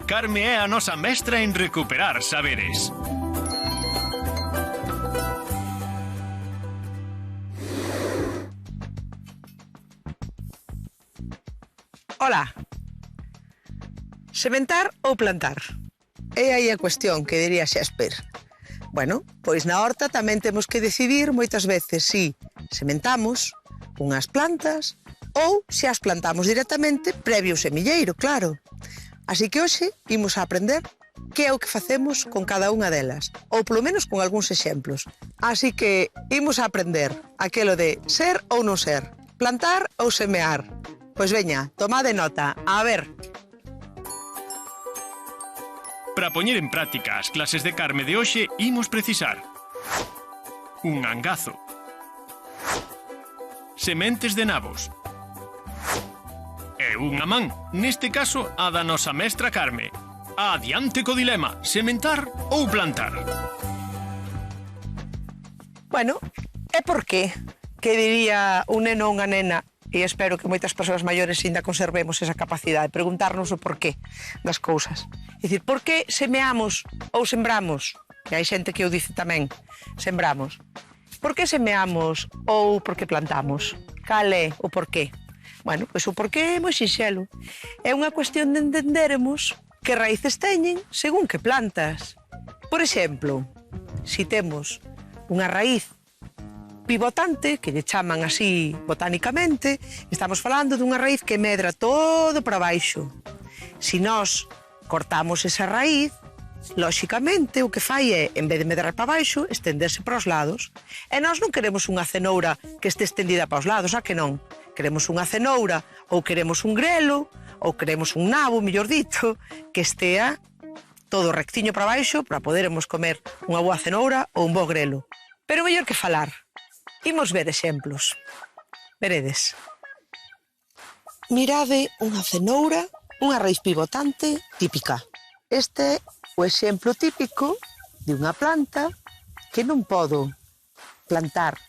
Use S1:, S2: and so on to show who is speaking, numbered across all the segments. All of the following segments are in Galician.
S1: Carme é a nosa mestra en recuperar saberes.
S2: Ola. Sementar ou plantar? É aí a cuestión que diría Shakespeare. Bueno, pois na horta tamén temos que decidir moitas veces si sementamos unhas plantas ou se as plantamos directamente previo ao semilleiro, claro. Así que hoxe imos a aprender que é o que facemos con cada unha delas, ou polo menos con algúns exemplos. Así que imos a aprender aquelo de ser ou non ser, plantar ou semear. Pois veña, tomade nota. A ver.
S1: Para poñer en práctica as clases de Carme de hoxe, imos precisar un angazo, sementes de nabos e unha man, neste caso a da nosa mestra Carme. Adiante co dilema, sementar ou plantar?
S2: Bueno, e por qué? Que diría un neno ou unha nena, e espero que moitas persoas maiores ainda conservemos esa capacidade de preguntarnos o porqué das cousas. É dicir, por que semeamos ou sembramos? E hai xente que o dice tamén, sembramos. Por que semeamos ou por que plantamos? Cal é o porqué? Bueno, pois o porqué é moi sinxelo. É unha cuestión de entendermos que raíces teñen según que plantas. Por exemplo, si temos unha raíz pivotante, que lle chaman así botánicamente, estamos falando dunha raíz que medra todo para baixo. Si nós cortamos esa raíz, lóxicamente o que fai é, en vez de medrar para baixo, estenderse para os lados. E nós non queremos unha cenoura que este estendida para os lados, a que non? Queremos unha cenoura, ou queremos un grelo, ou queremos un nabo, mellor dito, que estea todo rectiño para baixo para podermos comer unha boa cenoura ou un bo grelo. Pero mellor que falar. Imos ver exemplos. Veredes. Mirade unha cenoura, unha raíz pivotante típica. Este é o exemplo típico de unha planta que non podo plantar.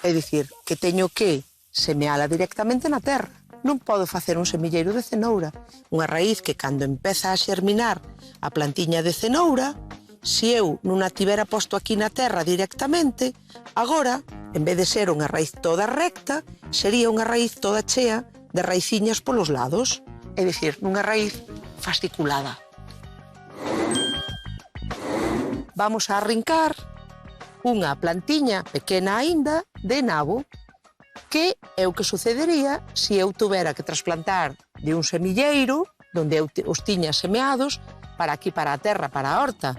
S2: É dicir, que teño que semeala directamente na terra. Non podo facer un semilleiro de cenoura. Unha raíz que cando empeza a xerminar a plantiña de cenoura, se eu non a tivera posto aquí na terra directamente, agora, en vez de ser unha raíz toda recta, sería unha raíz toda chea de raiciñas polos lados. É dicir, unha raíz fasciculada. Vamos a arrincar unha plantiña pequena aínda de nabo, que é o que sucedería se eu tuvera que trasplantar de un semilleiro, donde eu os tiña semeados, para aquí, para a terra, para a horta.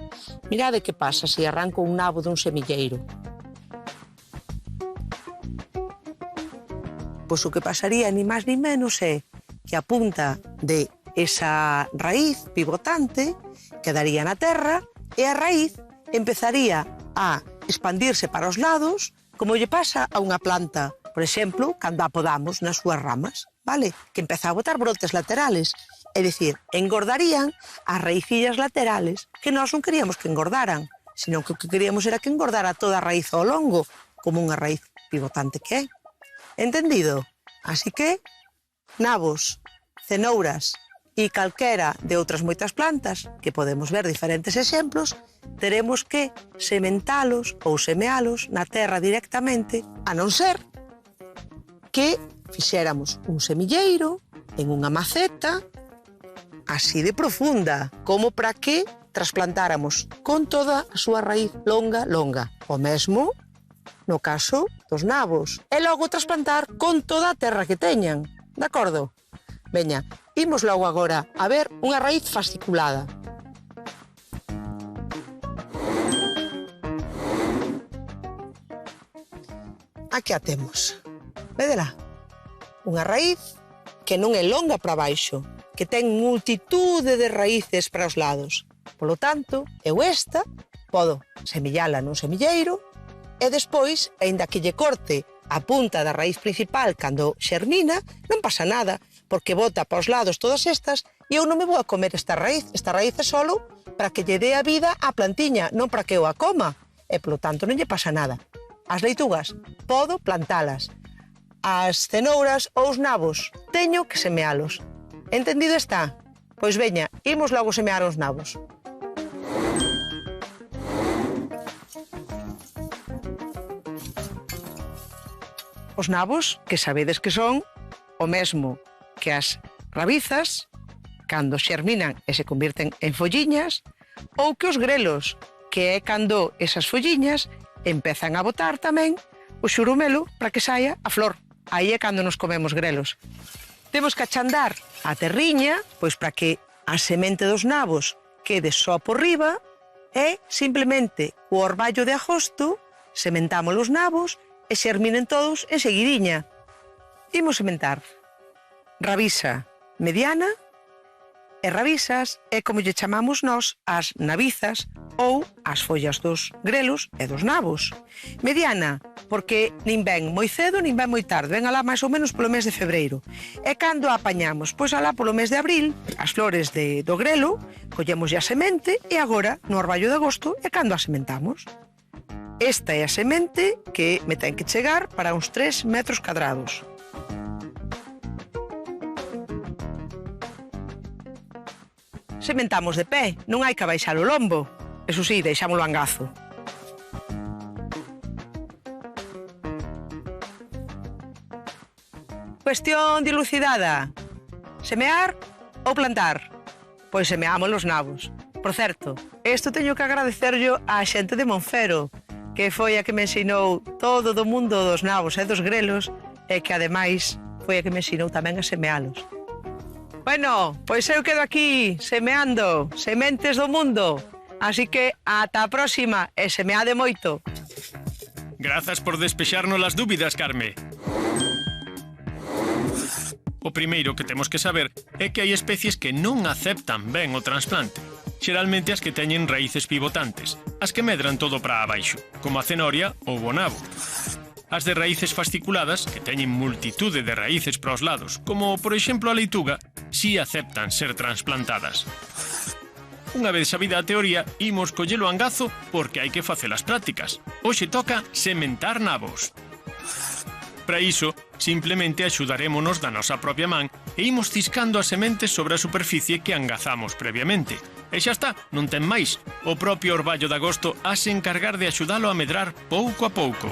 S2: Mirade que pasa se arranco un nabo dun semilleiro. Pois o que pasaría ni máis ni menos é que a punta de esa raíz pivotante quedaría na terra e a raíz empezaría a expandirse para os lados como lle pasa a unha planta, por exemplo, cando a podamos nas súas ramas, vale? Que empeza a botar brotes laterales. É dicir, engordarían as raícillas laterales que nós non queríamos que engordaran, senón que o que queríamos era que engordara toda a raíz ao longo, como unha raíz pivotante que é. Entendido? Así que, nabos, cenouras e calquera de outras moitas plantas, que podemos ver diferentes exemplos, teremos que sementalos ou semealos na terra directamente, a non ser que fixéramos un semilleiro en unha maceta así de profunda, como para que trasplantáramos con toda a súa raíz longa. O mesmo no caso dos nabos. E logo trasplantar con toda a terra que teñan. De acordo? Veña, imos logo agora a ver unha raíz fasciculada. Aquí a temos. Vedela? Unha raíz que non é longa para baixo, que ten multitude de raíces para os lados. Polo tanto, eu esta podo semillala nun semilleiro e despois, aínda que lle corte a punta da raíz principal cando xermina, non pasa nada, porque bota para os lados todas estas e eu non me vou a comer esta raíz. Esta raíz é solo para que lle dé a vida á plantiña, non para que eu a coma. E, polo tanto, non lle pasa nada. As leitugas, podo plantalas. As cenouras ou os nabos, teño que semealos. Entendido está? Pois veña, imos logo semear os nabos. Os nabos, que sabedes que son o mesmo que as rabizas, cando xerminan e se convirten en folliñas, ou que os grelos, que é cando esas folliñas empezan a botar tamén o xurumelo para que saia a flor. Aí é cando nos comemos grelos. Temos que achandar a terriña, pois para que a semente dos nabos quede só por riba, e simplemente o orballo de agosto sementamos os nabos e xerminen todos en seguidiña. Imos sementar rabisa mediana e rabisas é como lle chamamos nós as nabizas ou as follas dos grelos e dos nabos. Mediana, porque nin ven moi cedo nin ven moi tarde, ven alá máis ou menos polo mes de febreiro. E cando a apañamos? Pois alá polo mes de abril, as flores do grelo, collemos a semente e agora no orballo de agosto é cando a sementamos. Esta é a semente que me ten que chegar para uns 3 metros cadrados. Sementamos de pé, non hai que abaixar o lombo. Eso sí, deixámolo angazo. Cuestión dilucidada. Semear ou plantar? Pois semeamos os nabos. Por certo, isto teño que agradecerllo á xente de Monfero, que foi a que me ensinou todo do mundo dos nabos e dos grelos e que, ademais, foi a que me ensinou tamén a semealos. Bueno, pois eu quedo aquí semeando sementes do mundo. Así que ata a próxima e semeade moito.
S1: Grazas por despexarnos as dúbidas, Carme. O primeiro que temos que saber é que hai especies que non aceptan ben o trasplante. Xeralmente as que teñen raíces pivotantes, as que medran todo para abaixo, como a cenoria ou o nabo. As de raíces fasciculadas, que teñen multitude de raíces para os lados, como por exemplo a leituga, si aceptan ser transplantadas. Unha vez sabida a teoría, imos collelo angazo porque hai que facer as prácticas. Hoxe toca sementar nabos. Para iso, simplemente axudarémonos da nosa propia man e imos ciscando as sementes sobre a superficie que angazamos previamente. E xa está, non ten máis. O propio orballo de agosto has encargar de axudalo a medrar pouco a pouco.